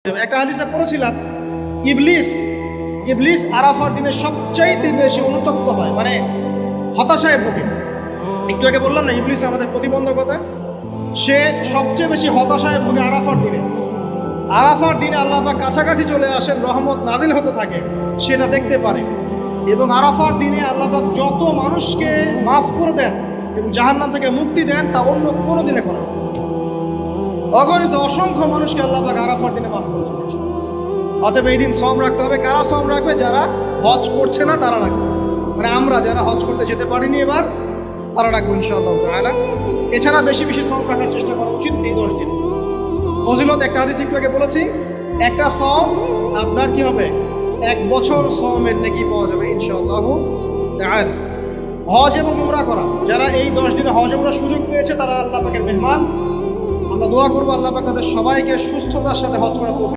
একটা হাদিসে পড়েছিলাম ইবলিস ইবলিস আরাফার দিনে সবচাইতে বেশি অনুতপ্ত হয়, মানে হতাশায় ভোগে। একটু আগে বললাম না, ইবলিস আমাদের প্রতিবন্ধকতা, সে সবচেয়ে বেশি হতাশায় ভোগে আরাফার দিনে। আরাফার দিনে আল্লাহ পাক কাছাকাছি চলে আসেন, রহমত নাজিল হতে থাকে, সেটা দেখতে পারে। এবং আরাফার দিনে আল্লাহ পাক যত মানুষকে মাফ করে দেন এবং জাহান্নাম থেকে মুক্তি দেন, তা অন্য কোনো দিনে করেন। অগণিত অসংখ্য মানুষকে আল্লাহ পাক আরাফার দিনে মাফ করে দিয়েছে। অতএব এই দিন শ্রম রাখতে হবে। কারা শ্রম রাখবে? যারা হজ করছে না তারা রাখবে, মানে আমরা যারা হজ করতে যেতে পারিনি এবার, তারা রাখবো ইনশাআল্লাহ তাআলা। এছাড়া বেশি বেশি শ্রম রাখার চেষ্টা করা উচিত এই 10 দিন। ফজিলত একটা হাদিস একটু আগে বলেছি, একটা শ্রম আপনার কি হবে, 1 বছর শ্রমের নেকি পাওয়া যাবে ইনশাআল্লাহ তাআলা। হজ এবং উমরা করা, যারা এই 10 দিনে হজ উমরার সুযোগ পেয়েছে তারা আল্লাহ পাকের মেহমান। আমরা দোয়া করবো আল্লাহ পাক তাদের সবাইকে সুস্থতার সাথে হজ করা তৌফিক